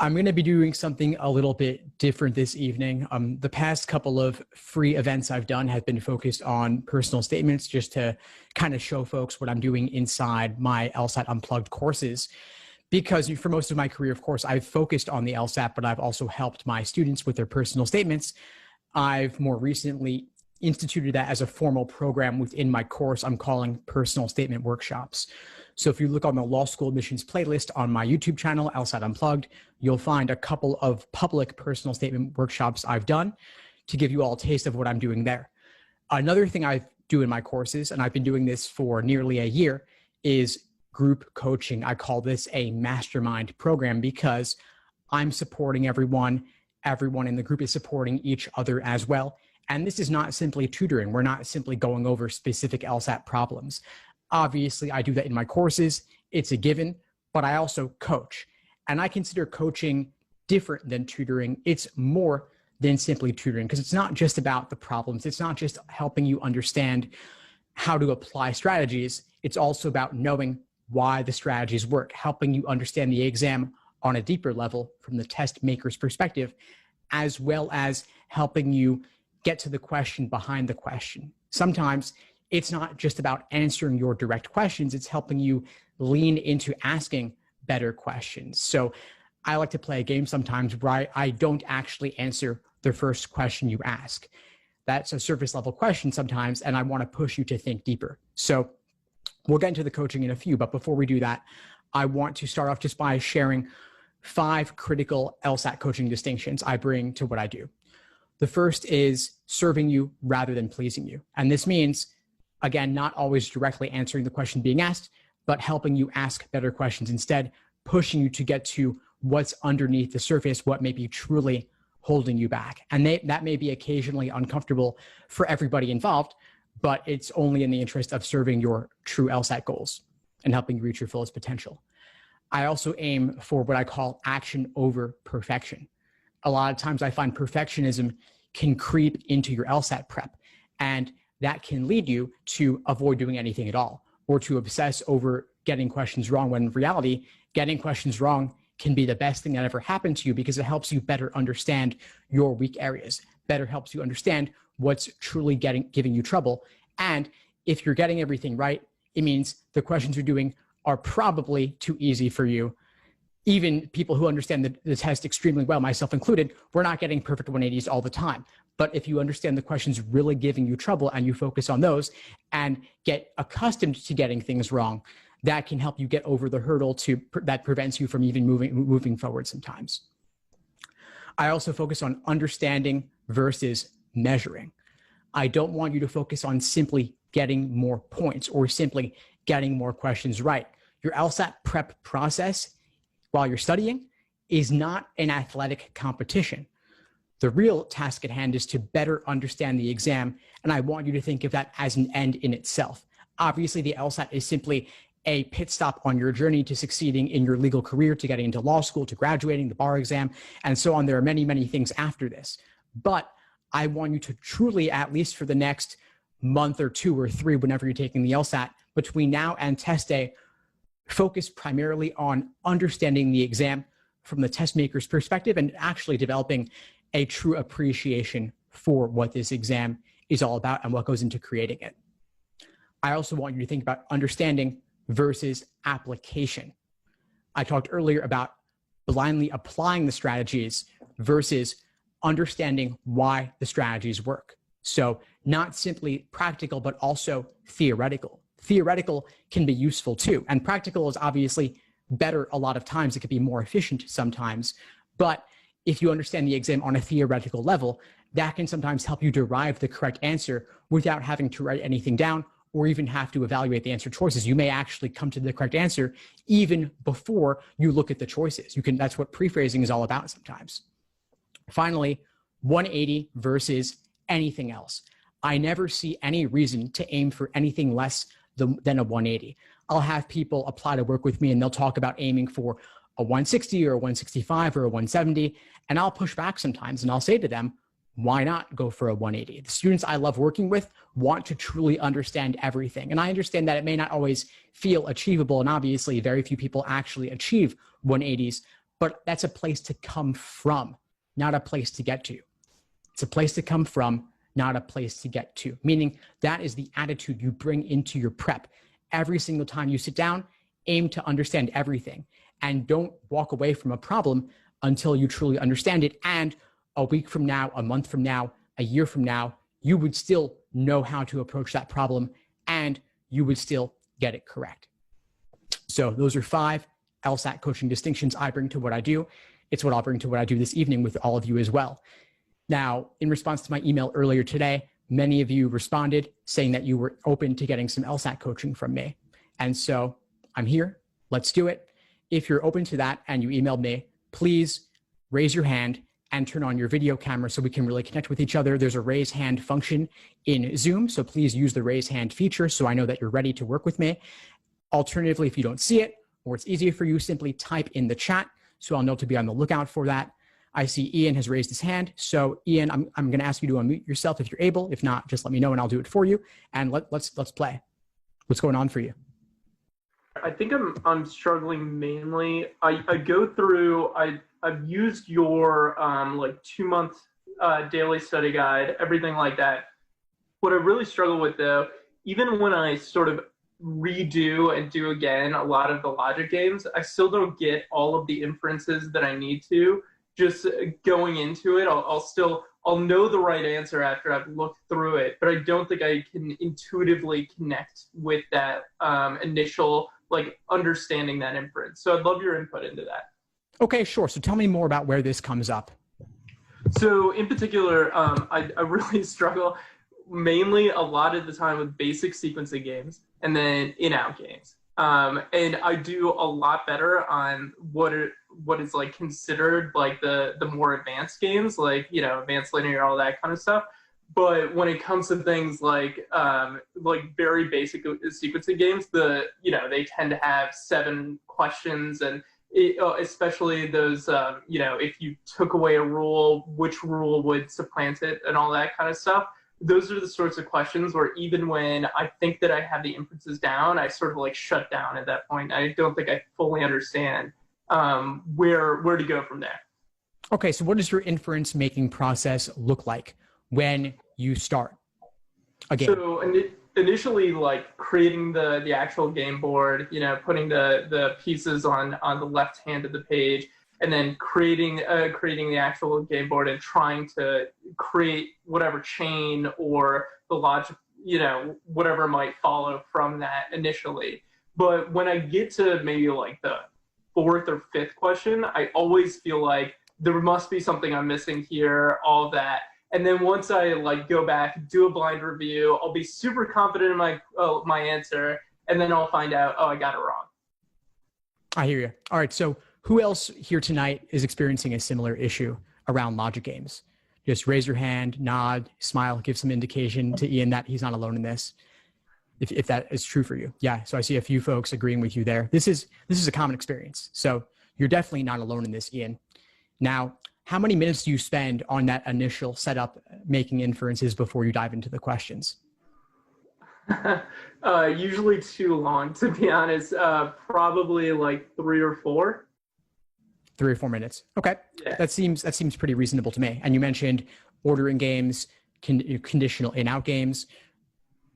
I'm going to be doing something a little bit different this evening. The past couple of free events I've done have been focused on personal statements, just to kind of show folks what I'm doing inside my LSAT Unplugged courses. Because for most of my career, of course, I've focused on the LSAT, but I've also helped my students with their personal statements. I've more recently instituted that as a formal program within my course I'm calling Personal Statement Workshops. So if you look on the law school admissions playlist on my YouTube channel, LSAT Unplugged, you'll find a couple of public personal statement workshops I've done to give you all a taste of what I'm doing there. Another thing I do in my courses, and I've been doing this for nearly a year, is group coaching. I call this a mastermind program because I'm supporting everyone. Everyone in the group is supporting each other as well. And this is not simply tutoring. We're not simply going over specific LSAT problems. Obviously, I do that in my courses. It's a given, but I also coach. And I consider coaching different than tutoring. It's more than simply tutoring because it's not just about the problems. It's not just helping you understand how to apply strategies. It's also about knowing why the strategies work, helping you understand the exam on a deeper level from the test maker's perspective, as well as helping you get to the question behind the question. Sometimes it's not just about answering your direct questions, it's helping you lean into asking better questions. So I like to play a game sometimes where I don't actually answer the first question you ask. That's a surface level question sometimes, and I want to push you to think deeper. So we'll get into the coaching in a few, but before we do that, I want to start off just by sharing 5 critical LSAT coaching distinctions I bring to what I do. The first is serving you rather than pleasing you. And this means, again, not always directly answering the question being asked, but helping you ask better questions instead, pushing you to get to what's underneath the surface, what may be truly holding you back. And that may be occasionally uncomfortable for everybody involved, but it's only in the interest of serving your true LSAT goals and helping you reach your fullest potential. I also aim for what I call action over perfection. A lot of times I find perfectionism can creep into your LSAT prep, and that can lead you to avoid doing anything at all or to obsess over getting questions wrong, when in reality, getting questions wrong can be the best thing that ever happened to you because it helps you better understand your weak areas, better helps you understand what's truly giving you trouble. And if you're getting everything right, it means the questions you're doing are probably too easy for you. Even people who understand the test extremely well, myself included, we're not getting perfect 180s all the time. But if you understand the questions really giving you trouble and you focus on those and get accustomed to getting things wrong, that can help you get over the hurdle that prevents you from even moving forward sometimes. I also focus on understanding versus measuring. I don't want you to focus on simply getting more points or simply getting more questions right. Your LSAT prep process while you're studying is not an athletic competition. The real task at hand is to better understand the exam, and I want you to think of that as an end in itself. Obviously, the LSAT is simply a pit stop on your journey to succeeding in your legal career, to getting into law school, to graduating, the bar exam, and so on. There are many, many things after this. But I want you to truly, at least for the next month or 2 or 3, whenever you're taking the LSAT, between now and test day, focus primarily on understanding the exam from the test maker's perspective and actually developing a true appreciation for what this exam is all about and what goes into creating it. I also want you to think about understanding versus application. I talked earlier about blindly applying the strategies versus understanding why the strategies work. So not simply practical, but also theoretical. Theoretical can be useful too. And practical is obviously better a lot of times. It could be more efficient sometimes. But if you understand the exam on a theoretical level, that can sometimes help you derive the correct answer without having to write anything down or even have to evaluate the answer choices. You may actually come to the correct answer even before you look at the choices. That's what pre-phrasing is all about sometimes. Finally, 180 versus anything else. I never see any reason to aim for anything less than a 180. I'll have people apply to work with me and they'll talk about aiming for a 160 or a 165 or a 170. And I'll push back sometimes and I'll say to them, why not go for a 180? The students I love working with want to truly understand everything. And I understand that it may not always feel achievable. And obviously very few people actually achieve 180s, but that's a place to come from, not a place to get to. It's a place to come from, not a place to get to, meaning that is the attitude you bring into your prep. Every single time you sit down, aim to understand everything and don't walk away from a problem until you truly understand it. And a week from now, a month from now, a year from now, you would still know how to approach that problem and you would still get it correct. So those are 5 LSAT coaching distinctions I bring to what I do. It's what I'll bring to what I do this evening with all of you as well. Now, in response to my email earlier today, many of you responded saying that you were open to getting some LSAT coaching from me. And so I'm here. Let's do it. If you're open to that and you emailed me, please raise your hand and turn on your video camera so we can really connect with each other. There's a raise hand function in Zoom, so please use the raise hand feature so I know that you're ready to work with me. Alternatively, if you don't see it or it's easier for you, simply type in the chat so I'll know to be on the lookout for that. I see Ian has raised his hand. So Ian, I'm going to ask you to unmute yourself if you're able. If not, just let me know and I'll do it for you. And let's play. What's going on for you? I think I'm struggling mainly. I go through. I've used your like 2-month daily study guide, everything like that. What I really struggle with though, even when I sort of redo and do again a lot of the logic games, I still don't get all of the inferences that I need to. Just going into it, I'll know the right answer after I've looked through it, but I don't think I can intuitively connect with that initial like understanding that inference. So I'd love your input into that. Okay, sure. So tell me more about where this comes up. So in particular, I really struggle mainly a lot of the time with basic sequencing games and then in-out games. And I do a lot better on what is like considered like the more advanced games, like, you know, advanced linear, all that kind of stuff. But when it comes to things like very basic sequencing games, they tend to have 7 questions, and especially those, if you took away a rule, which rule would supplant it, and all that kind of stuff. Those are the sorts of questions where even when I think that I have the inferences down, I sort of like shut down at that point. I don't think I fully understand where to go from there. Okay, so what does your inference making process look like when you start a game? So initially, like creating the actual game board, putting the pieces on the left hand of the page, and then creating the actual game board and trying to create whatever chain or the logic, whatever might follow from that initially. But when I get to maybe like the 4th or 5th question, I always feel like there must be something I'm missing here, all that. And then once I like go back, do a blind review, I'll be super confident in my answer, and then I'll find out, oh, I got it wrong. I hear you. All right, so who else here tonight is experiencing a similar issue around logic games? Just raise your hand, nod, smile, give some indication to Ian that he's not alone in this, if that is true for you. Yeah, so I see a few folks agreeing with you there. This is a common experience. So you're definitely not alone in this, Ian. Now, how many minutes do you spend on that initial setup, making inferences before you dive into the questions? Usually too long, to be honest. Probably like 3 or 4. 3 or 4 minutes. Okay. Yeah. That seems pretty reasonable to me. And you mentioned ordering games, conditional in-out games.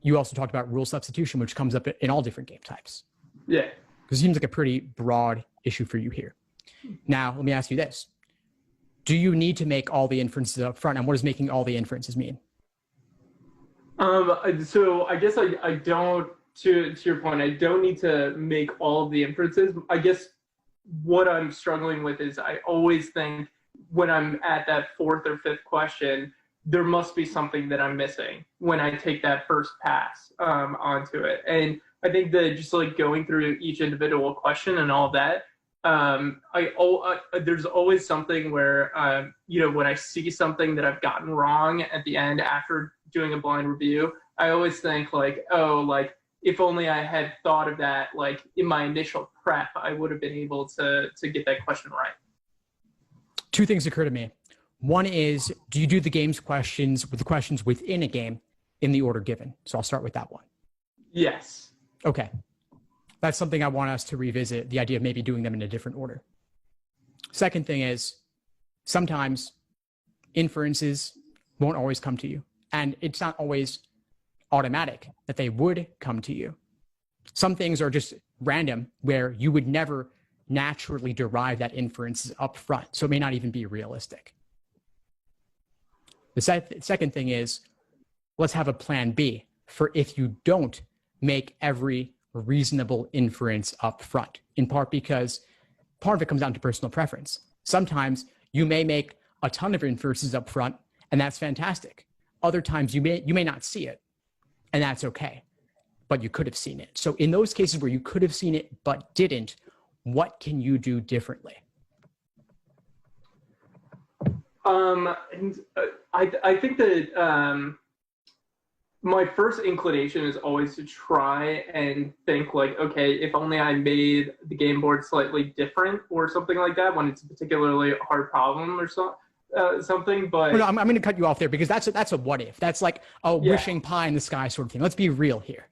You also talked about rule substitution, which comes up in all different game types. Yeah. Because it seems like a pretty broad issue for you here. Now, let me ask you this. Do you need to make all the inferences up front? And what does making all the inferences mean? So I guess I don't, to your point, I don't need to make all of the inferences. I guess what I'm struggling with is I always think when I'm at that 4th or 5th question, there must be something that I'm missing when I take that first pass onto it. And I think that just like going through each individual question and all that, there's always something where, when I see something that I've gotten wrong at the end after doing a blind review, I always think like, oh, like if only I had thought of that, like in my initial prep, I would have been able to get that question right. 2 things occur to me. One is, do you do the game's questions with the questions within a game in the order given? So I'll start with that one. Yes. Okay. That's something I want us to revisit, the idea of maybe doing them in a different order. Second thing is sometimes inferences won't always come to you. And it's not always automatic that they would come to you. Some things are just random where you would never naturally derive that inference up front. So it may not even be realistic. The second thing is, let's have a plan B for if you don't make every reasonable inference up front, in part because part of it comes down to personal preference. Sometimes you may make a ton of inferences up front, and that's fantastic. Other times you may not see it, and that's okay, but you could have seen it. So in those cases where you could have seen it but didn't, what can you do differently? I think that my first inclination is always to try and think like, okay, if only I made the game board slightly different or something like that when it's a particularly hard problem or something. But no, I'm going to cut you off there because that's a what if. That's like a wishing pie in the sky sort of thing. Let's be real here.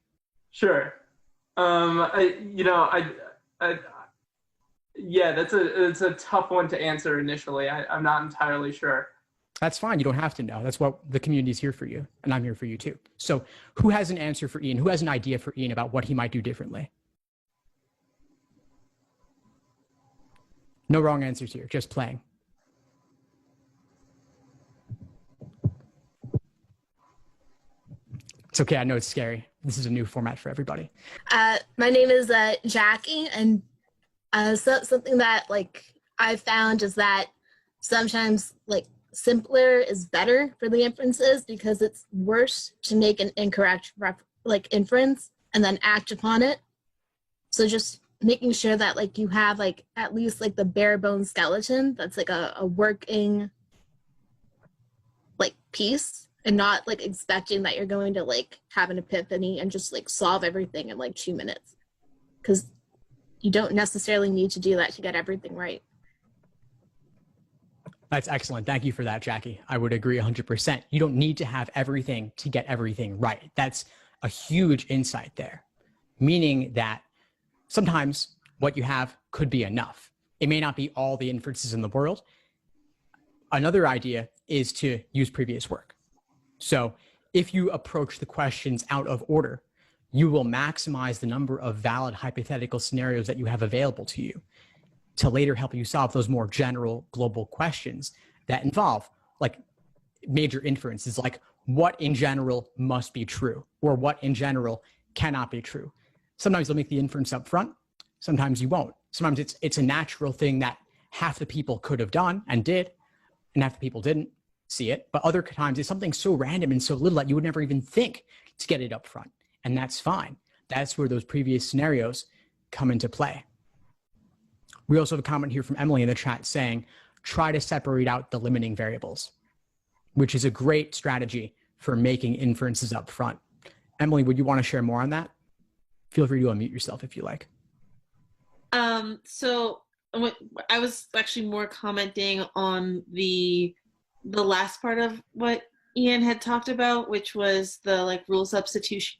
Sure. Yeah, it's a tough one to answer initially. I'm not entirely sure. That's fine. You don't have to know. That's what the community is here for you, and I'm here for you too. So who has an answer for Ian? Who has an idea for Ian about what he might do differently? No wrong answers here, just playing. It's okay. I know it's scary. This is a new format for everybody. My name is Jackie, and something that I've found is that sometimes simpler is better for the inferences because it's worse to make an incorrect inference and then act upon it. So just making sure that you have at least the bare bones skeleton that's a working piece, and not expecting that you're going to have an epiphany and just solve everything in 2 minutes, because you don't necessarily need to do that to get everything right. That's excellent. Thank you for that, Jackie. I would agree 100%. You don't need to have everything to get everything right. That's a huge insight there, meaning that sometimes what you have could be enough. It may not be all the inferences in the world. Another idea is to use previous work. So if you approach the questions out of order, you will maximize the number of valid hypothetical scenarios that you have available to you to later help you solve those more general global questions that involve major inferences, like what in general must be true or what in general cannot be true. Sometimes you'll make the inference up front. Sometimes you won't. Sometimes it's a natural thing that half the people could have done and did, and half the people didn't see it. But other times it's something so random and so little that you would never even think to get it up front. And that's fine. That's where those previous scenarios come into play. We also have a comment here from Emily in the chat saying, try to separate out the limiting variables, which is a great strategy for making inferences up front. Emily, would you want to share more on that? Feel free to unmute yourself if you like. So I was actually more commenting on the last part of what Ian had talked about, which was the rule substitution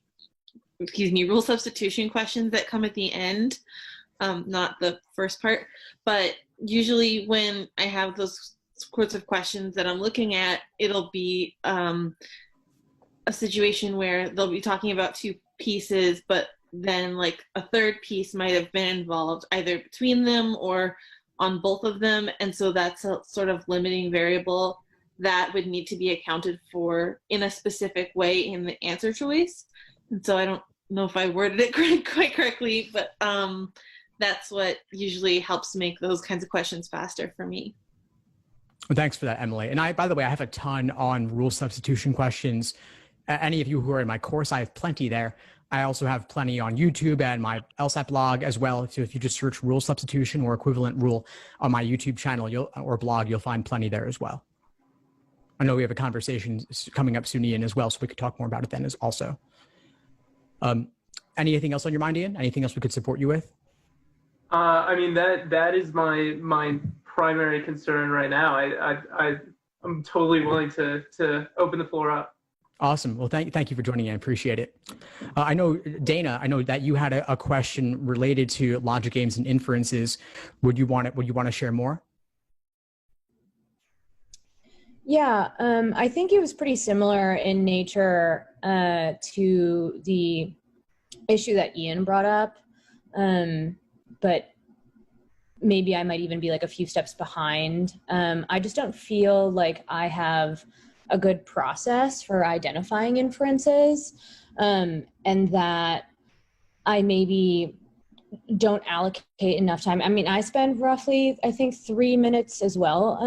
questions that come at the end. Not the first part, but usually when I have those sorts of questions that I'm looking at, it'll be a situation where they'll be talking about two pieces, but then a third piece might have been involved either between them or on both of them. And so that's a sort of limiting variable that would need to be accounted for in a specific way in the answer choice. And so I don't know if I worded it quite correctly, but that's what usually helps make those kinds of questions faster for me. Well, thanks for that, Emily. And by the way, I have a ton on rule substitution questions. Any of you who are in my course, I have plenty there. I also have plenty on YouTube and my LSAT blog as well. So if you just search rule substitution or equivalent rule on my YouTube channel or blog, you'll find plenty there as well. I know we have a conversation coming up soon, Ian, as well, so we could talk more about it then also. Anything else on your mind, Ian? Anything else we could support you with? I mean, that is my primary concern right now. I'm totally willing to open the floor up. Awesome. Well, thank you for joining. I appreciate it. I know, Dana, I know that you had a question related to logic games and inferences. Would you want to share more? Yeah, I think it was pretty similar in nature to the issue that Ian brought up, but maybe I might even be like a few steps behind. I just don't feel like I have a good process for identifying inferences, and that I maybe don't allocate enough time. I mean, I spend roughly, I think, 3 minutes as well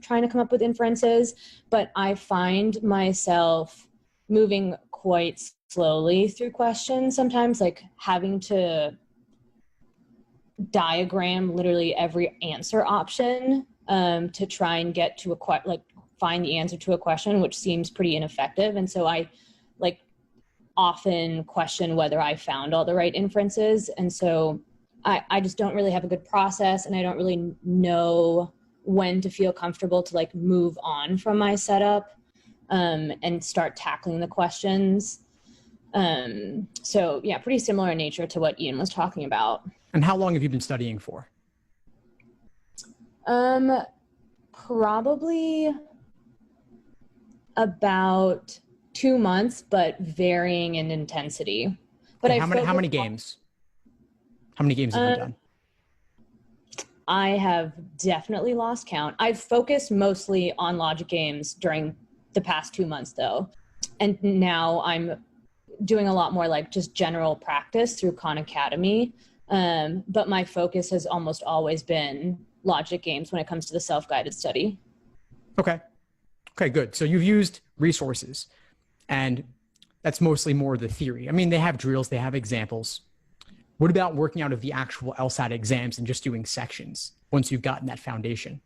trying to come up with inferences, but I find myself moving quite slowly through questions sometimes, like having to diagram literally every answer option to try and get to find the answer to a question, which seems pretty ineffective. And so I like often question whether I found all the right inferences. And so I just don't really have a good process, and I don't really know when to feel comfortable to like move on from my setup and start tackling the questions. So yeah, pretty similar in nature to what Ian was talking about. And how long have you been studying for? Probably about 2 months, but varying in intensity. But Okay, how many games? How many games have you done? I have definitely lost count. I've focused mostly on logic games during the past 2 months, though. And now I'm doing a lot more like just general practice through Khan Academy. But my focus has almost always been logic games when it comes to the self-guided study. Okay. Okay, good. So you've used resources, and that's mostly more the theory. I mean, they have drills, they have examples. What about working out of the actual LSAT exams and just doing sections once you've gotten that foundation?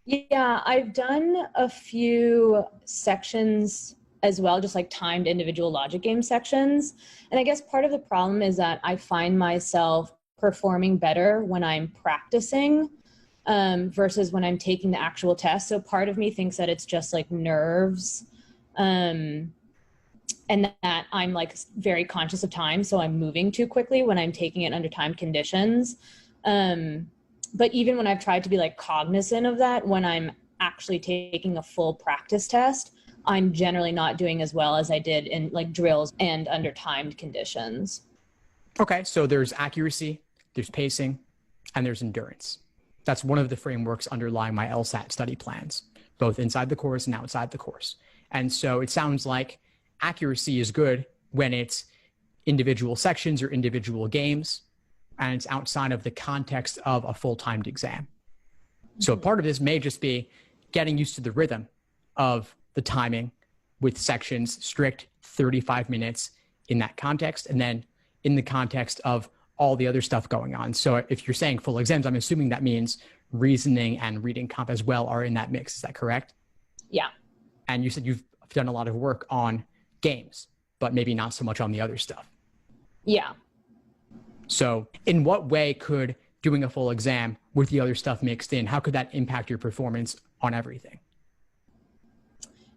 Yeah, I've done a few sections as well, just like timed individual logic game sections. And I guess part of the problem is that I find myself performing better when I'm practicing versus when I'm taking the actual test. So part of me thinks that it's just like nerves and that I'm like very conscious of time. So I'm moving too quickly when I'm taking it under timed conditions. But even when I've tried to be like cognizant of that, when I'm actually taking a full practice test, I'm generally not doing as well as I did in like drills and under timed conditions. Okay, so there's accuracy, there's pacing, and there's endurance. That's one of the frameworks underlying my LSAT study plans, both inside the course and outside the course. And so it sounds like accuracy is good when it's individual sections or individual games, and it's outside of the context of a full timed exam. So part of this may just be getting used to the rhythm of the timing with sections, strict 35 minutes in that context, and then in the context of all the other stuff going on. So if you're saying full exams, I'm assuming that means reasoning and reading comp as well are in that mix. Is that correct? Yeah. And you said you've done a lot of work on games, but maybe not so much on the other stuff. Yeah. So in what way could doing a full exam with the other stuff mixed in, how could that impact your performance on everything?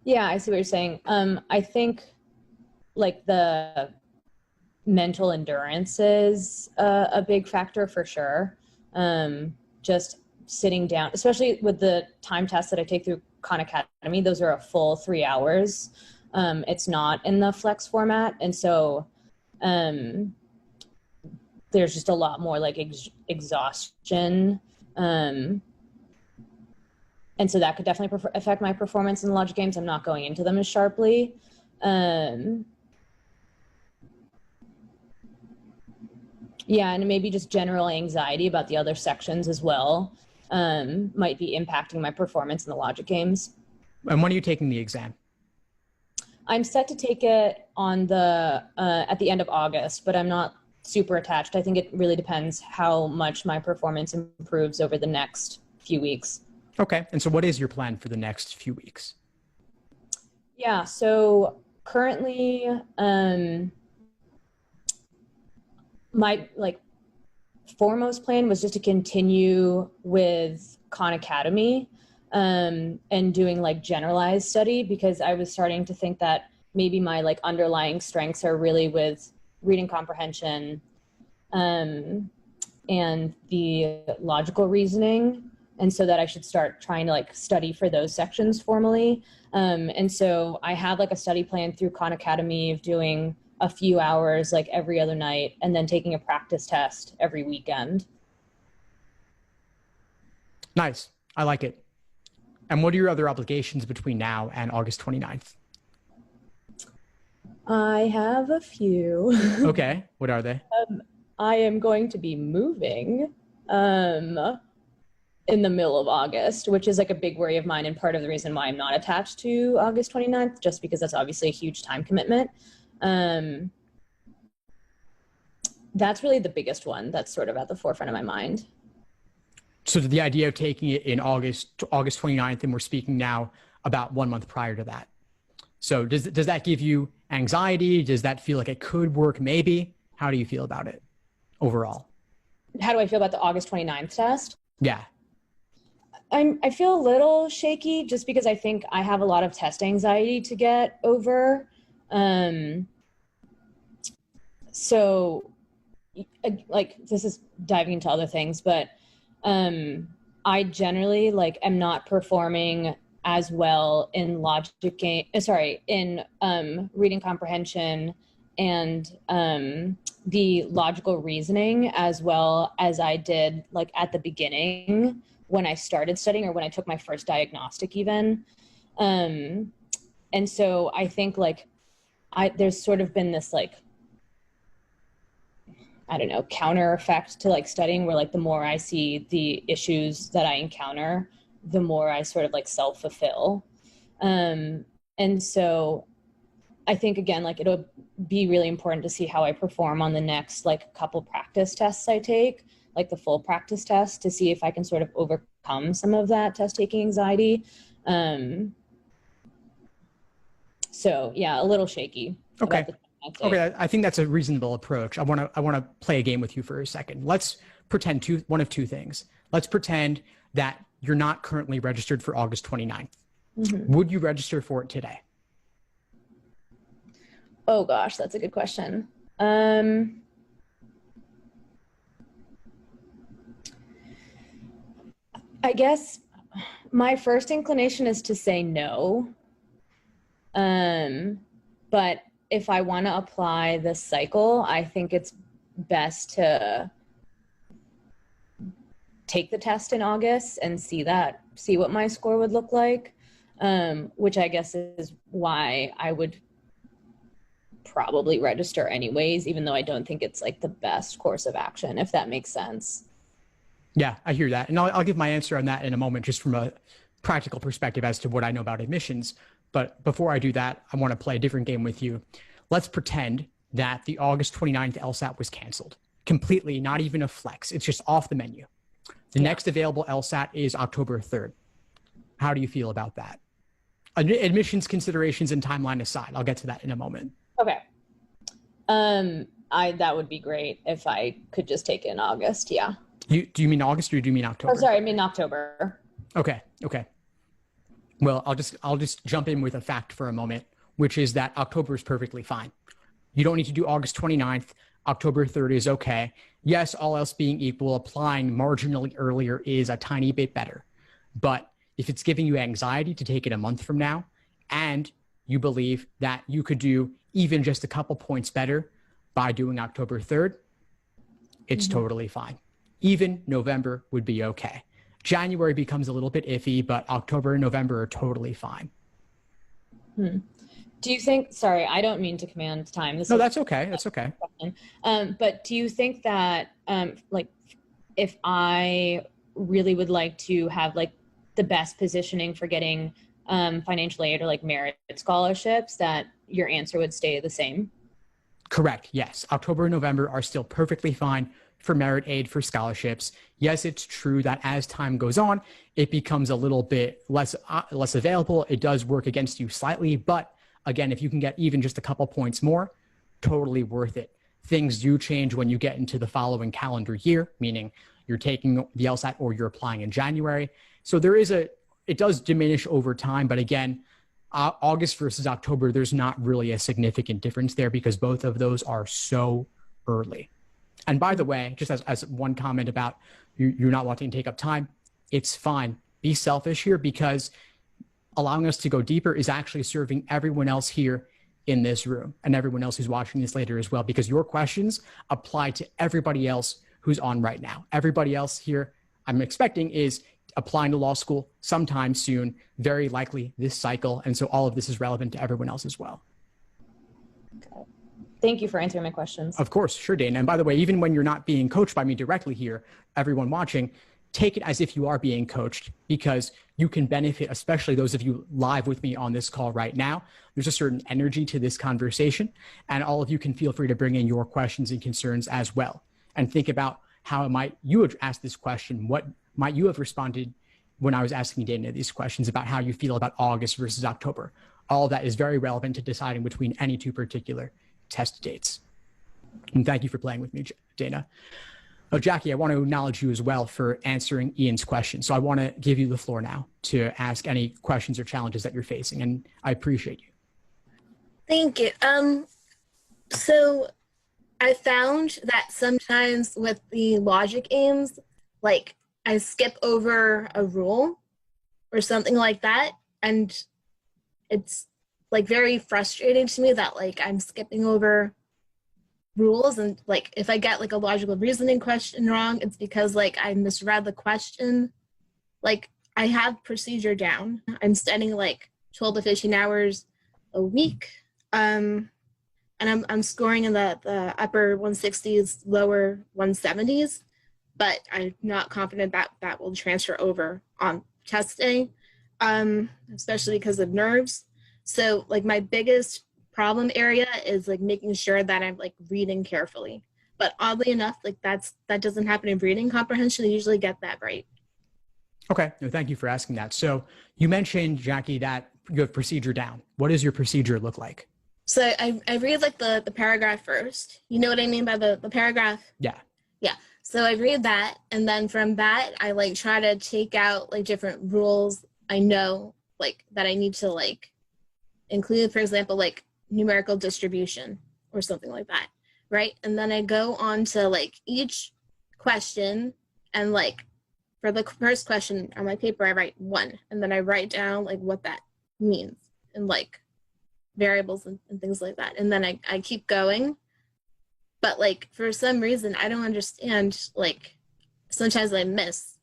Yeah, I see what you're saying. I think like the mental endurance is a big factor for sure. Just sitting down, especially with the time tests that I take through Khan Academy, those are a full 3 hours. It's not in the flex format. And so there's just a lot more like exhaustion. And so that could definitely affect my performance in the logic games. I'm not going into them as sharply. Yeah, and maybe just general anxiety about the other sections as well might be impacting my performance in the logic games. And when are you taking the exam? I'm set to take it on at the end of August, but I'm not super attached. I think it really depends how much my performance improves over the next few weeks. Okay. And so what is your plan for the next few weeks? Yeah, so currently my like foremost plan was just to continue with Khan Academy and doing like generalized study, because I was starting to think that maybe my like underlying strengths are really with reading comprehension and the logical reasoning. And so that I should start trying to like study for those sections formally. And so I have like a study plan through Khan Academy of doing a few hours like every other night and then taking a practice test every weekend. Nice. I like it. And what are your other obligations between now and August 29th? I have a few. Okay. What are they? I am going to be moving in the middle of August, which is like a big worry of mine and part of the reason why I'm not attached to August 29th, just because that's obviously a huge time commitment. That's really the biggest one that's sort of at the forefront of my mind. So the idea of taking it in August 29th, and we're speaking now about 1 month prior to that. So does that give you anxiety? Does that feel like it could work maybe? How do you feel about it overall? How do I feel about the August 29th test? Yeah. I feel a little shaky just because I think I have a lot of test anxiety to get over. So like this is diving into other things, but I generally like am not performing as well in reading comprehension and the logical reasoning as well as I did like at the beginning when I started studying or when I took my first diagnostic even. And so I think like there's sort of been this like, I don't know, counter effect to like studying where like the more I see the issues that I encounter, the more I sort of like self-fulfill. And so I think again, like it'll be really important to see how I perform on the next like couple practice tests I take, like the full practice test, to see if I can sort of overcome some of that test taking anxiety. So yeah, a little shaky. Okay. Okay, I think that's a reasonable approach. I want to play a game with you for a second. Let's pretend one of two things. Let's pretend that you're not currently registered for August 29th. Mm-hmm. Would you register for it today? Oh gosh, that's a good question. I guess my first inclination is to say no. But if I want to apply this cycle, I think it's best to take the test in August and see what my score would look like, which I guess is why I would probably register anyways, even though I don't think it's like the best course of action, if that makes sense. Yeah, I hear that. And I'll give my answer on that in a moment, just from a practical perspective as to what I know about admissions. But before I do that, I want to play a different game with you. Let's pretend that the August 29th LSAT was canceled completely, not even a flex. It's just off the menu. The next available LSAT is October 3rd. How do you feel about that? Admissions considerations and timeline aside, I'll get to that in a moment. Okay. That would be great if I could just take it in August. Yeah. Do you mean August or do you mean October? Oh, sorry, I mean October. Okay. Well, I'll just jump in with a fact for a moment, which is that October is perfectly fine. You don't need to do August 29th. October 3rd is okay. Yes, all else being equal, applying marginally earlier is a tiny bit better. But if it's giving you anxiety to take it a month from now, and you believe that you could do even just a couple points better by doing October 3rd, it's totally fine. Even November would be okay. January becomes a little bit iffy, but October and November are totally fine. Do you think, sorry, I don't mean to command time. No, that's okay. That's okay. But do you think that, like, if I really would like to have like the best positioning for getting financial aid or like merit scholarships, that your answer would stay the same? Correct. Yes. October and November are still perfectly fine for merit aid, for scholarships. Yes, it's true that as time goes on, it becomes a little bit less available. It does work against you slightly, but again, if you can get even just a couple points more, totally worth it. Things do change when you get into the following calendar year, meaning you're taking the LSAT or you're applying in January. So it does diminish over time, but again, August versus October, there's not really a significant difference there because both of those are so early. And by the way, just as one comment about you not wanting to take up time, It's fine. Be selfish here, because allowing us to go deeper is actually serving everyone else here in this room and everyone else who's watching this later as well, because your questions apply to everybody else who's on right now. Everybody else here, I'm expecting, is applying to law school sometime soon, very likely this cycle. And so all of this is relevant to everyone else as well. Okay. Thank you for answering my questions. Of course, sure, Dana. And by the way, even when you're not being coached by me directly here, everyone watching, take it as if you are being coached, because you can benefit, especially those of you live with me on this call right now. There's a certain energy to this conversation, and all of you can feel free to bring in your questions and concerns as well. And think about how might you have asked this question? What might you have responded when I was asking Dana these questions about how you feel about August versus October? All of that is very relevant to deciding between any two particular test dates. And thank you for playing with me, Dana. Oh, Jackie, I want to acknowledge you as well for answering Ian's question. So I want to give you the floor now to ask any questions or challenges that you're facing, and I appreciate you. Thank you. So I found that sometimes with the logic aims, like I skip over a rule or something like that, and it's like very frustrating to me that like I'm skipping over rules, and like if I get like a logical reasoning question wrong, it's because like I misread the question. Like I have procedure down. I'm studying like 12 to 15 hours a week, and I'm scoring in the upper 160s, lower 170s, but I'm not confident that that will transfer over on test day, especially because of nerves. So like my biggest problem area is like making sure that I'm like reading carefully. But oddly enough, like that doesn't happen in reading comprehension. I usually get that right. Okay, no, thank you for asking that. So you mentioned, Jackie, that you have procedure down. What does your procedure look like? So I read like the paragraph first. You know what I mean by the paragraph? Yeah. Yeah. So I read that, and then from that I like try to take out like different rules I know like that I need to like include, for example, like numerical distribution or something like that, right? And then I go on to like each question, and like for the first question on my paper I write 1, and then I write down like what that means and like variables and things like that, and then I keep going. But like for some reason I don't understand, like sometimes I miss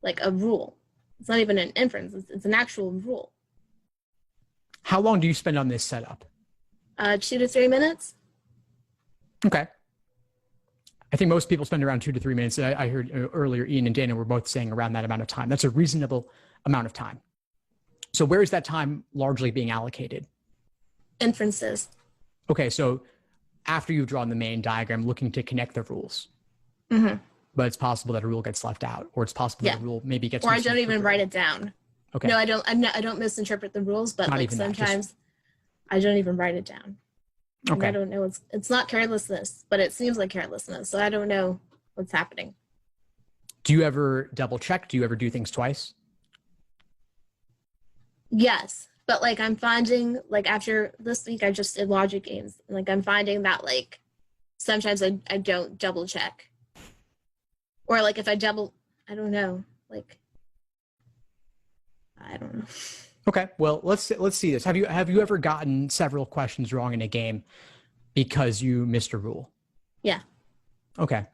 like a rule. It's not even an inference, it's an actual rule. How long do you spend on this setup? 2 to 3 minutes. Okay. I think most people spend around 2 to 3 minutes. I heard earlier Ian and Dana were both saying around that amount of time. That's a reasonable amount of time. So where is that time largely being allocated? Inferences. Okay, so after you've drawn the main diagram, looking to connect the rules. Mm-hmm. But it's possible that a rule gets left out, or it's possible that a rule maybe gets or I don't even write it down. Okay. No, I don't misinterpret the rules, but Not like even that, sometimes I don't even write it down. And Okay. I don't know. It's not carelessness, but it seems like carelessness. So I don't know what's happening. Do you ever double check? Do you ever do things twice? Yes, but like I'm finding like after this week I just did logic games. And, like I'm finding that like sometimes I don't double check. Or like if I double, I don't know. Like I don't know. Okay. Well, let's see this. Have you ever gotten several questions wrong in a game because you missed a rule? Yeah. Okay.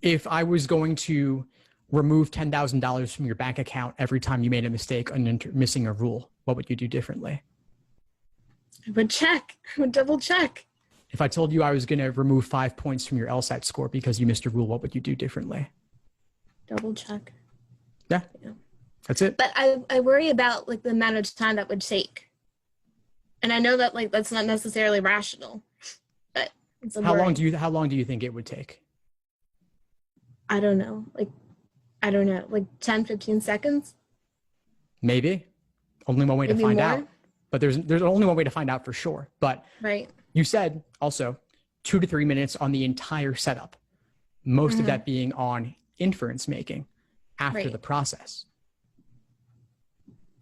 If I was going to remove $10,000 from your bank account every time you made a mistake on missing a rule, what would you do differently? I would check. I would double check. If I told you I was going to remove 5 points from your LSAT score because you missed a rule, what would you do differently? Double check. Yeah. That's it. But I worry about like the amount of time that would take. And I know that like that's not necessarily rational, but it's a How worry. long do you think it would take? I don't know. Like 10, 15 seconds. Maybe. Only one way Maybe to find more. out. But there's only one way to find out for sure. But Right. you said also 2 to 3 minutes on the entire setup, most of that being on inference making after Right. the process.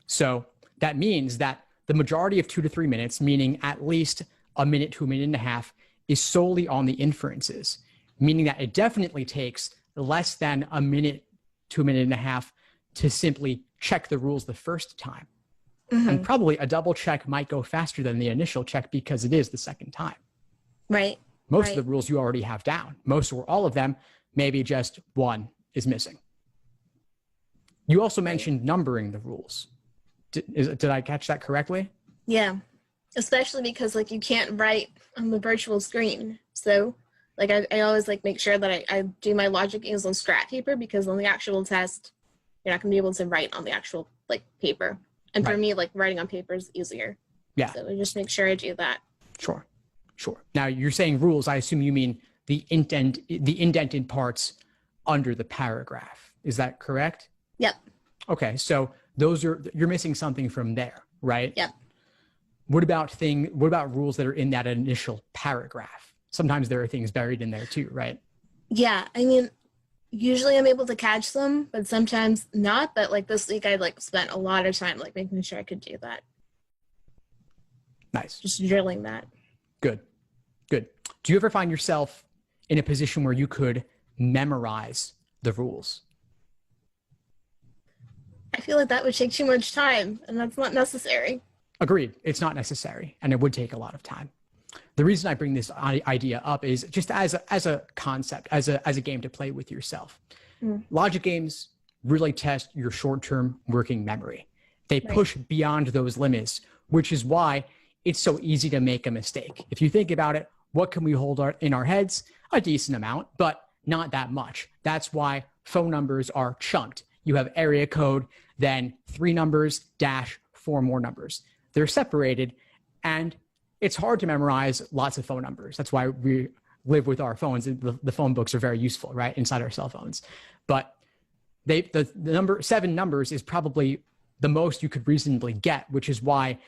So that means that the majority of 2 to 3 minutes, meaning at least a minute to a minute and a half, is solely on the inferences, meaning that it definitely takes less than a minute to a minute and a half to simply check the rules the first time. Mhm. And probably a double check might go faster than the initial check because it is the second time. Right. Most Right. of the rules you already have down. Most or all of them, maybe just one is missing. You also mentioned numbering the rules. Did I catch that correctly? Yeah. Especially because like you can't write on the virtual screen. So like I always like make sure that I do my logic games on scrap paper, because on the actual test, you're not gonna be able to write on the actual like paper. And for Right. me, like writing on paper is easier. Yeah. So I just make sure I do that. Sure. Now you're saying rules. I assume you mean the indented parts under the paragraph. Is that correct? Yep. Okay. So you're missing something from there, right? Yep. What about rules that are in that initial paragraph? Sometimes there are things buried in there too, right? Yeah. I mean, usually I'm able to catch them, but sometimes not. But like this week I like spent a lot of time like making sure I could do that. Nice. Just drilling that. Good. Do you ever find yourself in a position where you could memorize the rules? I feel like that would take too much time, and that's not necessary. Agreed. It's not necessary, and it would take a lot of time. The reason I bring this idea up is just as a concept, as a game to play with yourself. Logic games really test your short-term working memory. They push beyond those limits, which is why it's so easy to make a mistake. If you think about it, what can we hold in our heads? A decent amount, but not that much. That's why phone numbers are chunked. You have area code, then 3 numbers dash 4 more numbers. They're separated, and it's hard to memorize lots of phone numbers. That's why we live with our phones. The phone books are very useful, right, inside our cell phones. But the number 7 numbers is probably the most you could reasonably get, which is why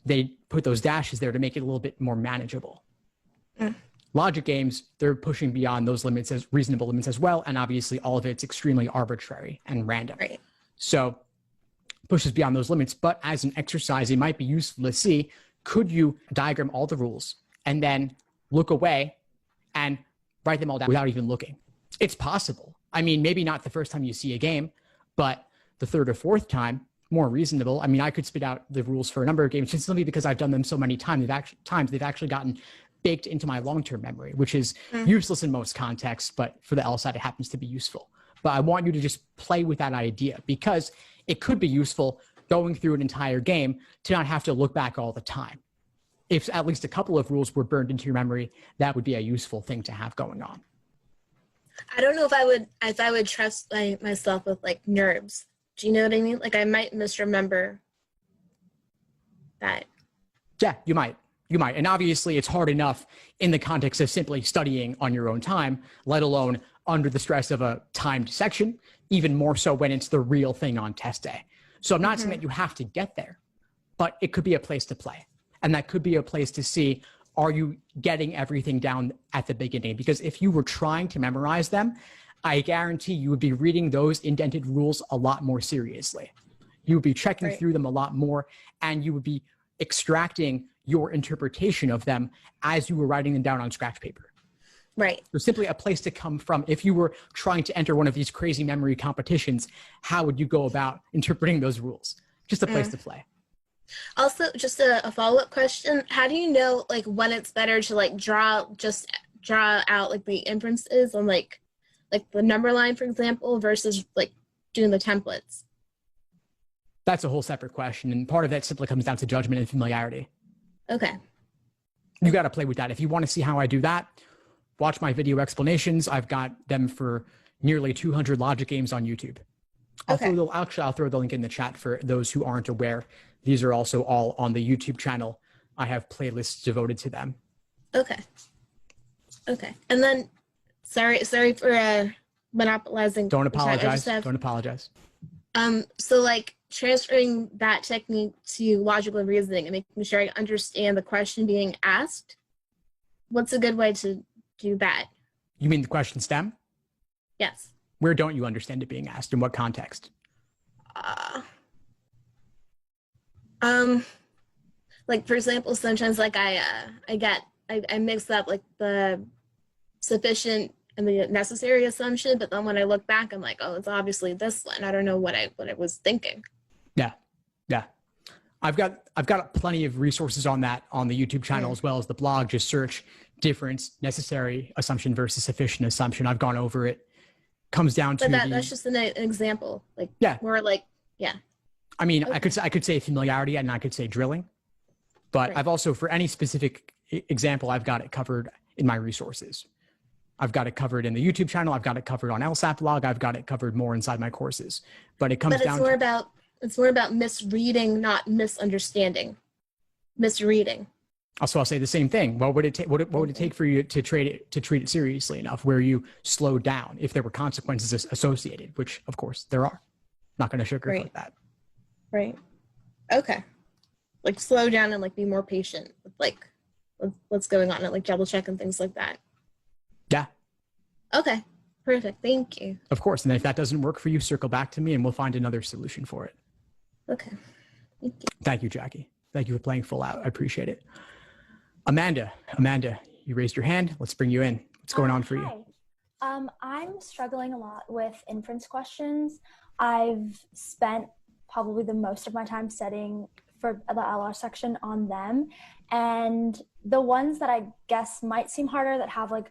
they put those dashes there to make it a little bit more manageable. Logic games, they're pushing beyond those limits, as reasonable limits as well. And obviously all of it's extremely arbitrary and random. Right. So pushes beyond those limits. But as an exercise, it might be useful to see, could you diagram all the rules and then look away and write them all down without even looking? It's possible. I mean, maybe not the first time you see a game, but the third or fourth time, more reasonable. I mean, I could spit out the rules for a number of games just simply because I've done them so many times. They've actually gotten baked into my long-term memory, which is useless in most contexts, but for the LSAT, it happens to be useful. But I want you to just play with that idea, because it could be useful going through an entire game to not have to look back all the time. If at least a couple of rules were burned into your memory, that would be a useful thing to have going on. I don't know if I would trust myself with like nerves. Do you know what I mean? Like I might misremember that. Yeah, you might. And obviously it's hard enough in the context of simply studying on your own time, let alone under the stress of a timed section, even more so when it's the real thing on test day. So I'm not saying that you have to get there, but it could be a place to play. And that could be a place to see, are you getting everything down at the beginning? Because if you were trying to memorize them, I guarantee you would be reading those indented rules a lot more seriously. You would be checking through them a lot more, and you would be extracting your interpretation of them as you were writing them down on scratch paper. Right. So simply a place to come from. If you were trying to enter one of these crazy memory competitions, how would you go about interpreting those rules? Just a place to play. Also, just a follow-up question. How do you know like when it's better to like draw out like the inferences on like the number line, for example, versus like doing the templates? That's a whole separate question. And part of that simply comes down to judgment and familiarity. Okay. You got to play with that. If you want to see how I do that, watch my video explanations. I've got them for nearly 200 logic games on YouTube. I'll throw the link in the chat for those who aren't aware. These are also all on the YouTube channel. I have playlists devoted to them. Okay. And then, sorry for monopolizing. Don't your time. apologize. Don't apologize. So like transferring that technique to logical reasoning and making sure I understand the question being asked. What's a good way to do that? You mean the question stem? Yes. Where don't you understand it being asked? In what context? Like for example, sometimes like I mix up like the sufficient and the necessary assumption, but then when I look back, I'm like, oh, it's obviously this one. I don't know what I was thinking. Yeah. Yeah. I've got plenty of resources on that on the YouTube channel as well as the blog. Just search difference, necessary assumption versus sufficient assumption. I've gone over it. Comes down to But that's just an example. Like, yeah. More like, yeah. I mean, Okay. I could say familiarity and I could say drilling, but Right. I've also, for any specific example, I've got it covered in my resources. I've got it covered in the YouTube channel. I've got it covered on LSAT blog. I've got it covered more inside my courses, but it comes But down to it's more about misreading, not misunderstanding. Misreading. also, I'll say the same thing. What would it take? What would it take for you to treat it seriously enough, where you slowed down if there were consequences associated? Which, of course, there are. Not going to sugarcoat Right. that. Right. Okay. Like slow down and like be more patient with like what's going on and like double check and things like that. Yeah, Okay. Perfect. Thank you. of course. And if that doesn't work for you, circle back to me and we'll find another solution for it. Okay. Thank you. Thank you, Jackie. Thank you for playing full out. I appreciate it. Amanda, you raised your hand. Let's bring you in. What's going on for you? Hi. I'm struggling a lot with inference questions. I've spent probably the most of my time studying for the LR section on them. And the ones that I guess might seem harder that have like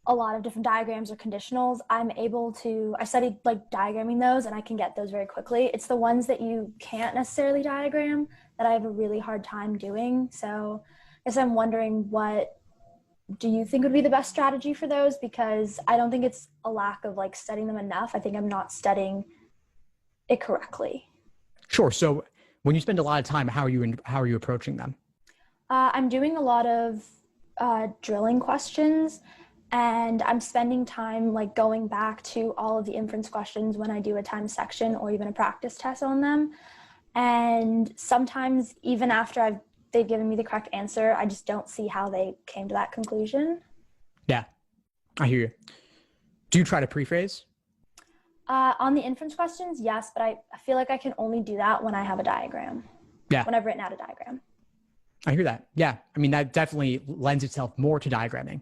a lot of different diagrams or conditionals, I studied like diagramming those and I can get those very quickly. It's the ones that you can't necessarily diagram that I have a really hard time doing. So I guess I'm wondering, what do you think would be the best strategy for those? Because I don't think it's a lack of like studying them enough. I think I'm not studying it correctly. Sure. So when you spend a lot of time, how are you approaching them? I'm doing a lot of drilling questions, and I'm spending time like going back to all of the inference questions when I do a time section or even a practice test on them. And sometimes even after they've given me the correct answer, I just don't see how they came to that conclusion. Yeah, I hear you. Do you try to pre-phrase? On the inference questions, yes, but I feel like I can only do that when I have a diagram. Yeah. When I've written out a diagram. I hear that. Yeah. I mean, that definitely lends itself more to diagramming.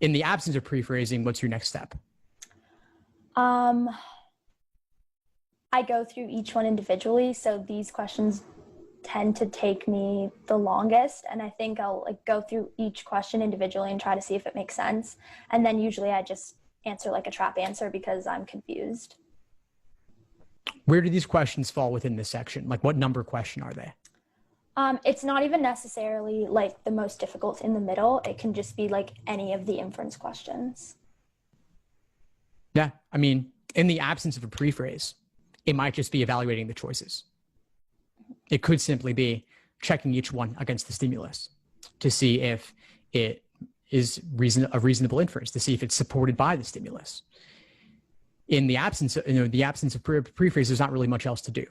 In the absence of pre-phrasing, what's your next step? I go through each one individually. So these questions tend to take me the longest. And I think I'll like go through each question individually and try to see if it makes sense. And then usually I just answer like a trap answer because I'm confused. Where do these questions fall within this section? Like what number question are they? It's not even necessarily like the most difficult in the middle. It can just be like any of the inference questions. Yeah. I mean, in the absence of a pre-phrase, it might just be evaluating the choices. It could simply be checking each one against the stimulus to see if it is a reasonable inference, to see if it's supported by the stimulus. In the absence of pre-phrase, there's not really much else to do.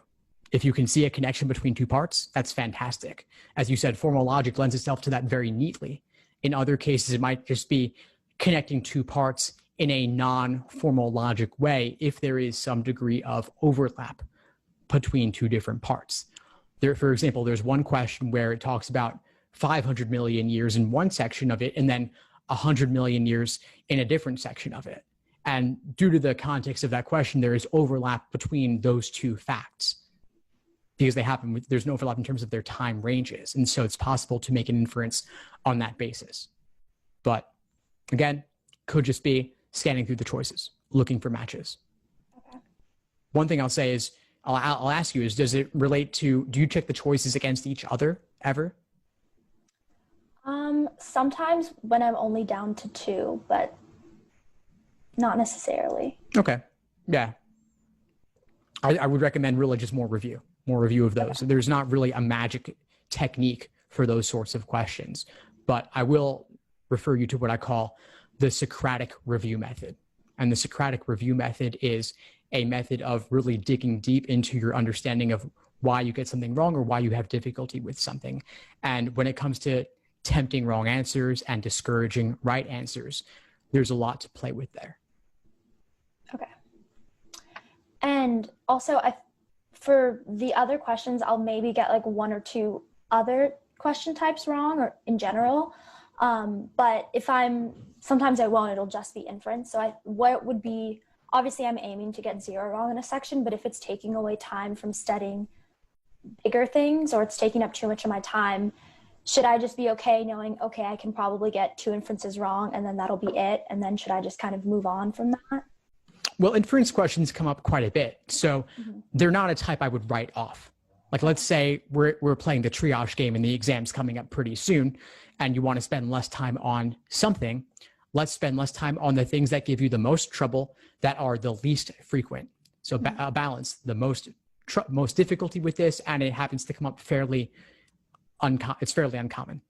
If you can see a connection between two parts, that's fantastic. As you said, formal logic lends itself to that very neatly. In other cases, it might just be connecting two parts in a non-formal logic way if there is some degree of overlap between two different parts. There, for example, there's one question where it talks about 500 million years in one section of it and then 100 million years in a different section of it. And due to the context of that question, there is overlap between those two facts because there's no overlap in terms of their time ranges. And so it's possible to make an inference on that basis. But again, could just be scanning through the choices, looking for matches. Okay. One thing I'll say is, I'll ask you is, does it relate to, do you check the choices against each other ever? Sometimes when I'm only down to two, but not necessarily. Okay. Yeah. I would recommend really just more review of those. Okay. There's not really a magic technique for those sorts of questions, but I will refer you to what I call the Socratic review method. And the Socratic review method is a method of really digging deep into your understanding of why you get something wrong or why you have difficulty with something. And when it comes to tempting wrong answers and discouraging right answers, there's a lot to play with there. Okay. And also, for the other questions, I'll maybe get like one or two other question types wrong or in general. But if I'm sometimes I won't, it'll just be inference. So what would be, obviously I'm aiming to get 0 wrong in a section, but if it's taking away time from studying bigger things or it's taking up too much of my time, should I just be okay knowing, okay, I can probably get 2 inferences wrong and then that'll be it? And then should I just kind of move on from that? Well, inference questions come up quite a bit. So they're not a type I would write off. Like, let's say we're playing the triage game and the exam's coming up pretty soon and you want to spend less time on something. Let's spend less time on the things that give you the most trouble, that are the least frequent. So balance the most difficulty with this, and it happens to come up fairly uncommon.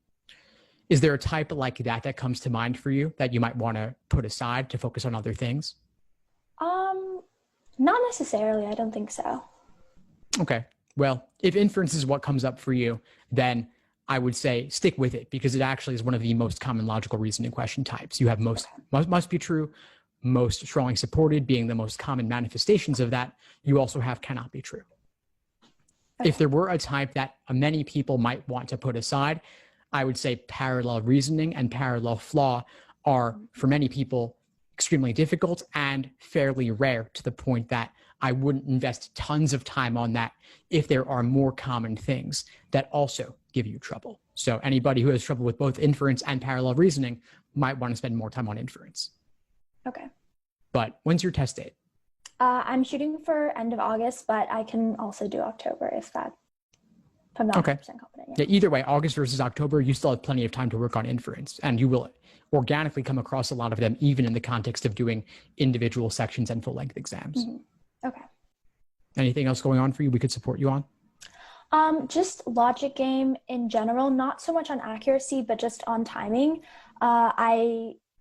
Is there a type like that comes to mind for you that you might want to put aside to focus on other things? Not necessarily. I don't think so. Okay. Well, if inference is what comes up for you, then I would say stick with it, because it actually is one of the most common logical reasoning question types. You have must be true, most strongly supported being the most common manifestations of that. You also have cannot be true. Okay. If there were a type that many people might want to put aside, I would say parallel reasoning and parallel flaw are, for many people, extremely difficult and fairly rare, to the point that I wouldn't invest tons of time on that if there are more common things that also give you trouble. So anybody who has trouble with both inference and parallel reasoning might want to spend more time on inference. Okay. But when's your test date? I'm shooting for end of August, but I can also do October if I'm not 100% confident yet. Yeah, either way, August versus October, you still have plenty of time to work on inference, and you will organically come across a lot of them, even in the context of doing individual sections and full-length exams. Okay. Anything else going on for you we could support you on? Just logic game in general, not so much on accuracy, but just on timing.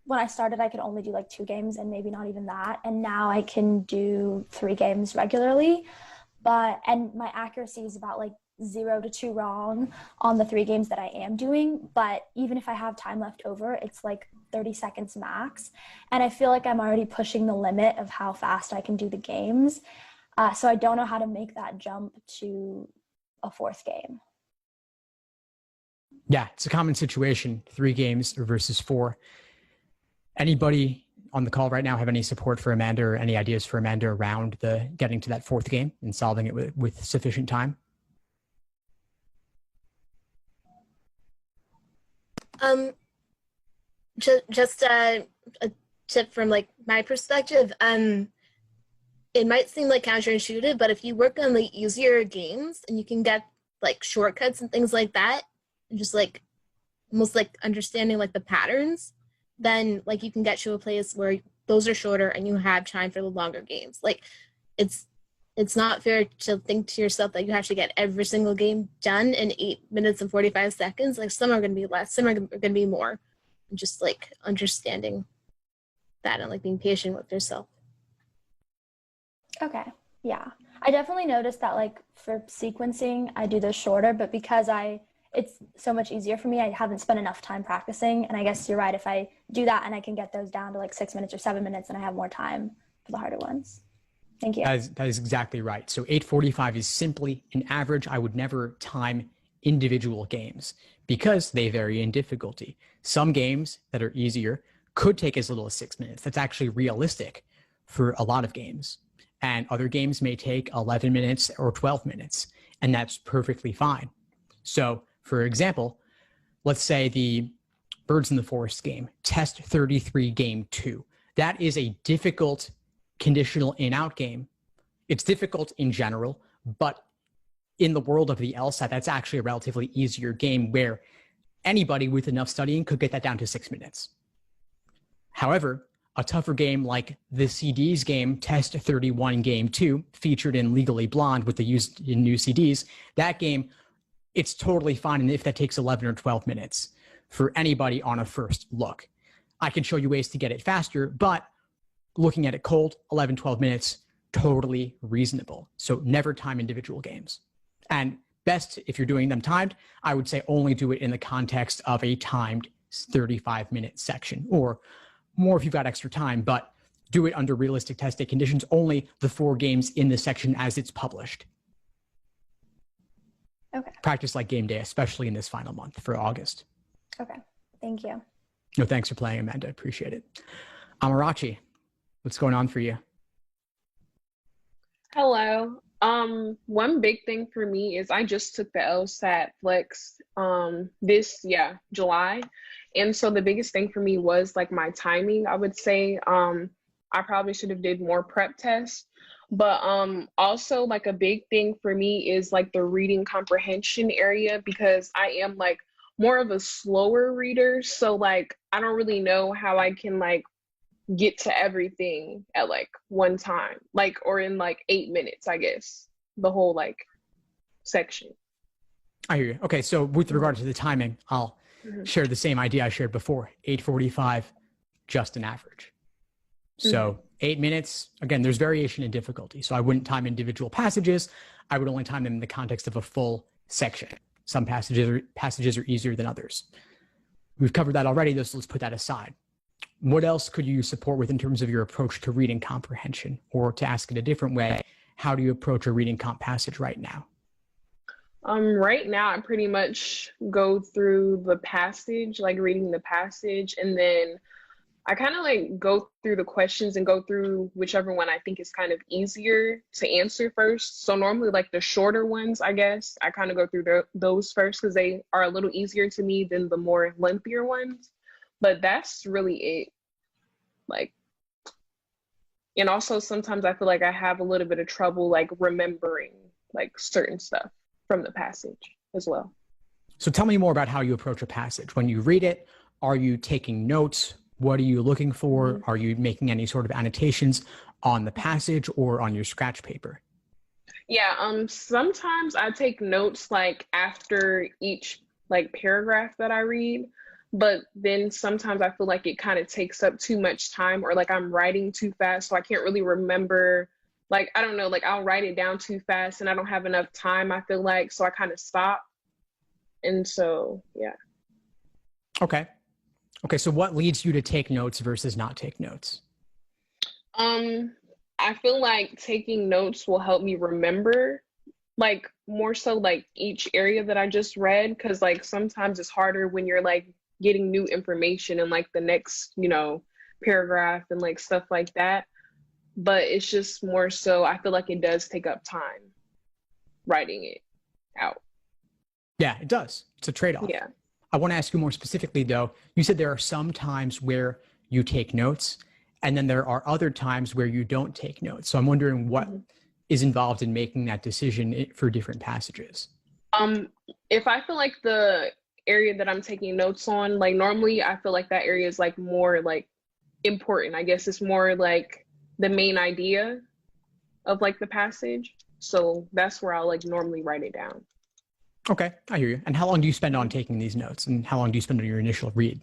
When I started, I could only do like 2 games and maybe not even that. And now I can do 3 games regularly. And my accuracy is about like 0 to 2 wrong on the 3 games that I am doing. But even if I have time left over, it's like 30 seconds max. And I feel like I'm already pushing the limit of how fast I can do the games. So I don't know how to make that jump to a 4th game. Yeah, it's a common situation, 3 games versus 4. Anybody on the call right now have any support for Amanda or any ideas for Amanda around getting to that 4th game and solving it with sufficient time? Just a tip from like my perspective. It might seem like counterintuitive, but if you work on the easier games and you can get like shortcuts and things like that, and just like almost like understanding like the patterns, then like you can get to a place where those are shorter and you have time for the longer games. Like it's not fair to think to yourself that you have to get every single game done in 8 minutes and 45 seconds. Like some are going to be less, some are going to be more. And just like understanding that and like being patient with yourself. Okay. Yeah. I definitely noticed that like for sequencing, I do those shorter, but because it's so much easier for me, I haven't spent enough time practicing. And I guess you're right. If I do that and I can get those down to like 6 minutes or 7 minutes, and I have more time for the harder ones. Thank you. That is exactly right. So 8:45 is simply an average. I would never time individual games because they vary in difficulty. Some games that are easier could take as little as 6 minutes. That's actually realistic for a lot of games. And other games may take 11 minutes or 12 minutes, and that's perfectly fine. So, for example, let's say the Birds in the Forest game, test 33 game 2. That is a difficult conditional in-out game. It's difficult in general, but in the world of the LSAT, that's actually a relatively easier game where anybody with enough studying could get that down to 6 minutes. However, a tougher game like the CDs game, Test 31 Game 2, featured in Legally Blonde with the used in new CDs, that game, it's totally fine if that takes 11 or 12 minutes for anybody on a first look. I can show you ways to get it faster, but looking at it cold, 11, 12 minutes, totally reasonable. So never time individual games. And best, if you're doing them timed, I would say only do it in the context of a timed 35-minute section, or more if you've got extra time, but do it under realistic test day conditions, only the 4 games in the section as it's published. Okay. Practice like game day, especially in this final month for August. Okay. Thank you. No, thanks for playing, Amanda. Appreciate it. Amarachi, what's going on for you? Hello. One big thing for me is I just took the LSAT Flex July. And so the biggest thing for me was like my timing, I would say. I probably should have did more prep tests. But also like a big thing for me is like the reading comprehension area, because I am like more of a slower reader. So like I don't really know how I can like get to everything at like one time, like, or in like 8 minutes, I guess, the whole like section. I hear you. Okay, so with regard to the timing, I'll share the same idea I shared before. 8:45, just an average. So 8 minutes, again, there's variation in difficulty. So I wouldn't time individual passages. I would only time them in the context of a full section. Some passages are easier than others. We've covered that already, so let's put that aside. What else could you support with in terms of your approach to reading comprehension? Or to ask it a different way, how do you approach a reading comp passage right now? Right now I pretty much go through the passage, like reading the passage, and then I kind of like go through the questions and go through whichever one I think is kind of easier to answer first. So normally like the shorter ones, I guess, I kind of go through those first because they are a little easier to me than the more lengthier ones. But that's really it. Like, and also sometimes I feel like I have a little bit of trouble like remembering like certain stuff from the passage as well. So tell me more about how you approach a passage. When you read it, are you taking notes? What are you looking for? Are you making any sort of annotations on the passage or on your scratch paper? Yeah, sometimes I take notes like after each like paragraph that I read, but then sometimes I feel like it kind of takes up too much time, or like I'm writing too fast, so I can't really remember. Like, I don't know, like I'll write it down too fast and I don't have enough time, I feel like, so I kind of stop. And so, yeah. Okay, so what leads you to take notes versus not take notes? I feel like taking notes will help me remember, like more so like each area that I just read, because like sometimes it's harder when you're like getting new information in like the next, paragraph and like stuff like that. But it's just more so I feel like it does take up time writing it out. Yeah, it does. It's a trade-off. Yeah. I want to ask you more specifically, though. You said there are some times where you take notes, and then there are other times where you don't take notes. So I'm wondering what is involved in making that decision for different passages. If I feel like the area that I'm taking notes on, like normally I feel like that area is like more like important. I guess it's more like the main idea of like the passage. So that's where I'll like normally write it down. Okay, I hear you. And how long do you spend on taking these notes, and how long do you spend on your initial read?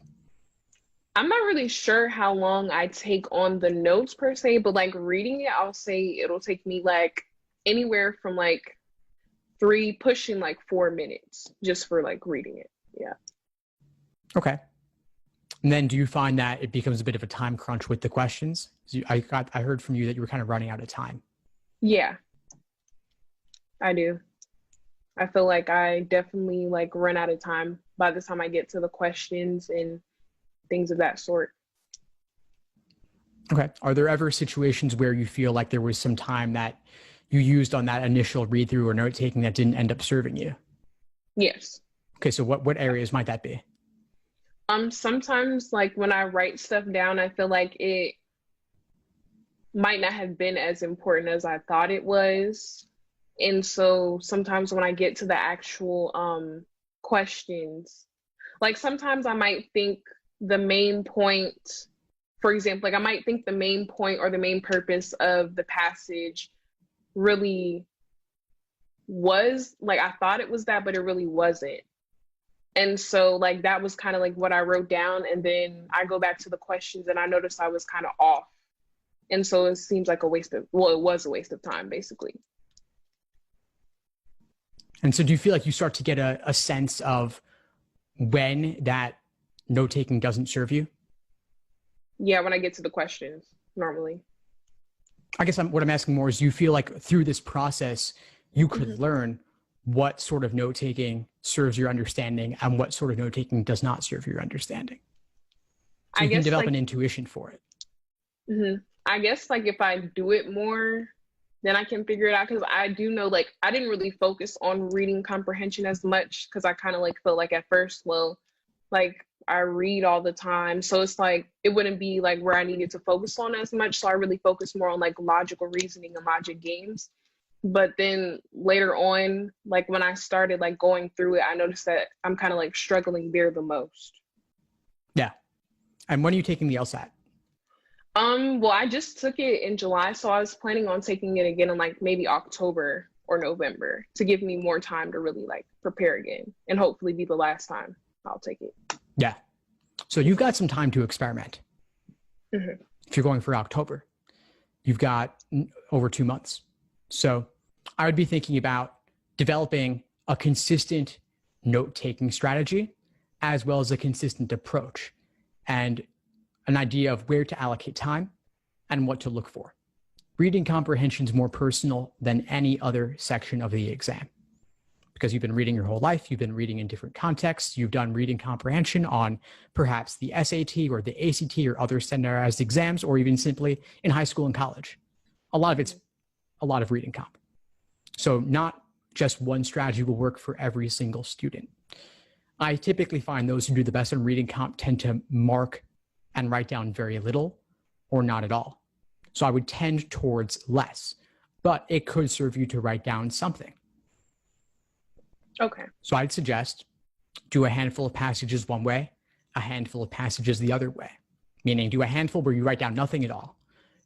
I'm not really sure how long I take on the notes per se, but like reading it, I'll say it'll take me like anywhere from like 3 pushing like 4 minutes just for like reading it. Yeah. Okay. And then do you find that it becomes a bit of a time crunch with the questions? I heard from you that you were kind of running out of time. Yeah, I do. I feel like I definitely like run out of time by the time I get to the questions and things of that sort. Okay. Are there ever situations where you feel like there was some time that you used on that initial read through or note taking that didn't end up serving you? Yes. Okay. So what areas might that be? Sometimes like when I write stuff down, I feel like it might not have been as important as I thought it was. And so sometimes when I get to the actual questions, like sometimes I might think the main point, for example, like I might think the main point or the main purpose of the passage really was, like I thought it was that, but it really wasn't. And so like that was kind of like what I wrote down, and then I go back to the questions and I noticed I was kind of off. And so it seems like it was a waste of time basically. And so do you feel like you start to get a sense of when that note-taking doesn't serve you? Yeah, when I get to the questions, normally. I guess what I'm asking more is, do you feel like through this process, you could learn what sort of note-taking serves your understanding and what sort of note-taking does not serve your understanding? So you can guess develop like an intuition for it. I guess like if I do it more, then I can figure it out. Because I do know like I didn't really focus on reading comprehension as much because I kind of like felt like at first, well, like I read all the time, so it's like it wouldn't be like where I needed to focus on as much. So I really focused more on like logical reasoning and logic games. But then later on, like when I started like going through it, I noticed that I'm kind of like struggling there the most. Yeah. And when are you taking the LSAT? Well, I just took it in July, so I was planning on taking it again in like maybe October or November to give me more time to really like prepare again and hopefully be the last time I'll take it. Yeah. So you've got some time to experiment. Mm-hmm. If you're going for October, you've got over 2 months. So I would be thinking about developing a consistent note-taking strategy as well as a consistent approach and an idea of where to allocate time and what to look for. Reading comprehension is more personal than any other section of the exam because you've been reading your whole life. You've been reading in different contexts. You've done reading comprehension on perhaps the SAT or the ACT or other standardized exams, or even simply in high school and college. A lot of it's a lot of reading comp. So not just one strategy will work for every single student. I typically find those who do the best on reading comp tend to mark and write down very little or not at all. So I would tend towards less, but it could serve you to write down something. Okay. So I'd suggest do a handful of passages one way, a handful of passages the other way, meaning do a handful where you write down nothing at all.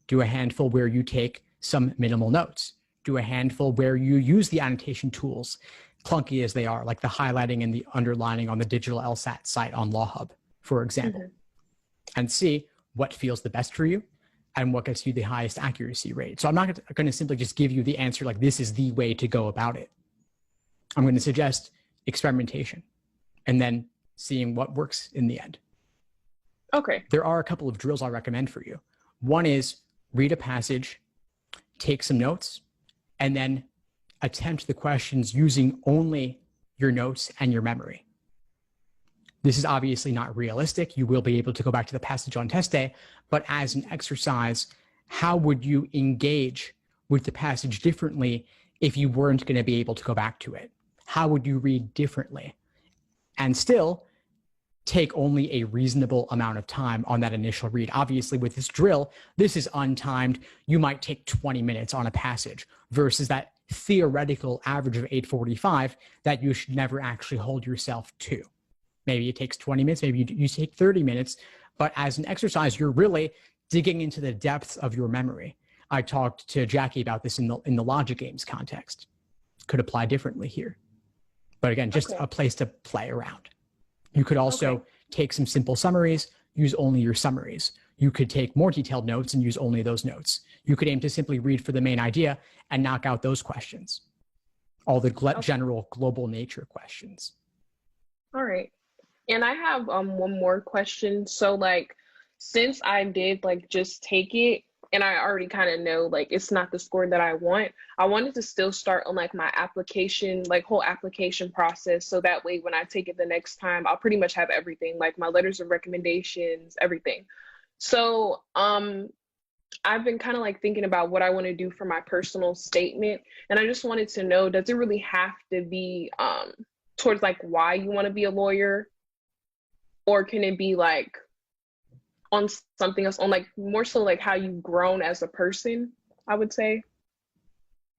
Do a handful where you take some minimal notes. Do a handful where you use the annotation tools, clunky as they are, like the highlighting and the underlining on the digital LSAT site on Law Hub, for example, and see what feels the best for you and what gets you the highest accuracy rate. So I'm not going to simply just give you the answer like this is the way to go about it. I'm going to suggest experimentation and then seeing what works in the end. Okay. There are a couple of drills I recommend for you. One is read a passage, take some notes, and then attempt the questions using only your notes and your memory. This is obviously not realistic. You will be able to go back to the passage on test day, but as an exercise, how would you engage with the passage differently if you weren't going to be able to go back to it? How would you read differently? And still take only a reasonable amount of time on that initial read. Obviously, with this drill, this is untimed. You might take 20 minutes on a passage versus that theoretical average of 8:45 that you should never actually hold yourself to. Maybe it takes 20 minutes, maybe you take 30 minutes, but as an exercise, you're really digging into the depths of your memory. I talked to Jackie about this in the logic games context. Could apply differently here. But again, just a place to play around. You could also take some simple summaries, use only your summaries. You could take more detailed notes and use only those notes. You could aim to simply read for the main idea and knock out those questions. All the general global nature questions. All right. And I have one more question. So like, since I did like just take it and I already kind of know like it's not the score that I wanted to still start on like my application, like whole application process. So that way when I take it the next time, I'll pretty much have everything, like my letters of recommendations, everything. So I've been kind of like thinking about what I want to do for my personal statement. And I just wanted to know, does it really have to be towards like why you want to be a lawyer? Or can it be like on something else, on like more so like how you've grown as a person, I would say?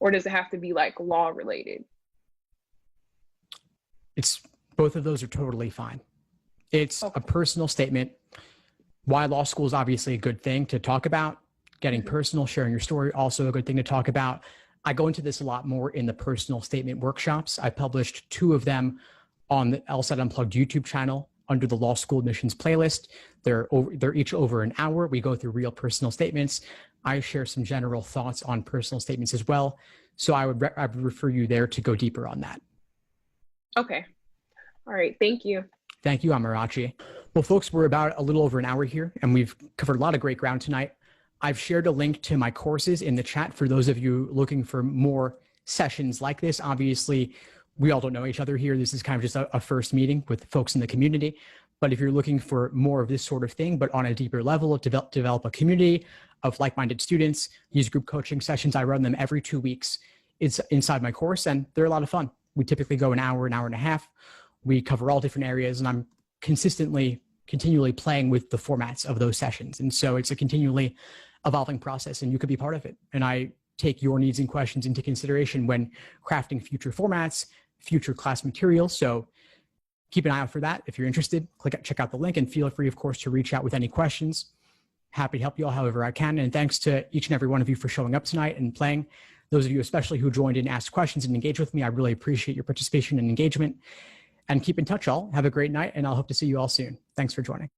Or does it have to be like law related? It's both of those are totally fine. It's a personal statement. Why law school is obviously a good thing to talk about. Getting personal, sharing your story, also a good thing to talk about. I go into this a lot more in the personal statement workshops. I published 2 of them on the LSAT Unplugged YouTube channel under the law school admissions playlist. They're each over an hour. We go through real personal statements. I share some general thoughts on personal statements as well. So I would refer you there to go deeper on that. Okay. All right. Thank you. Thank you, Amarachi. Well, folks, we're about a little over an hour here, and we've covered a lot of great ground tonight. I've shared a link to my courses in the chat for those of you looking for more sessions like this. Obviously, we all don't know each other here. This is kind of just a first meeting with folks in the community, But if you're looking for more of this sort of thing, but on a deeper level, develop a community of like-minded students, use group coaching sessions. I run them every 2 weeks. It's inside my course, and they're a lot of fun. We typically go an hour and a half. We cover all different areas, and I'm continually playing with the formats of those sessions. And so it's a continually evolving process, and you could be part of it. And I take your needs and questions into consideration when crafting future formats, future class materials. So keep an eye out for that. If you're interested, check out the link, and feel free, of course, to reach out with any questions. Happy to help you all however I can. And thanks to each and every one of you for showing up tonight and playing. Those of you especially who joined in, asked questions, and engaged with me, I really appreciate your participation and engagement. And keep in touch, all. Have a great night, and I'll hope to see you all soon. Thanks for joining.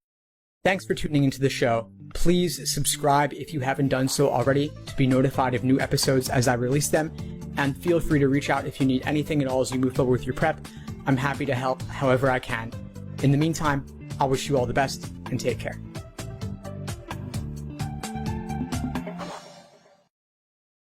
Thanks for tuning into the show. Please subscribe if you haven't done so already to be notified of new episodes as I release them. And feel free to reach out if you need anything at all as you move forward with your prep. I'm happy to help however I can. In the meantime, I'll wish you all the best and take care.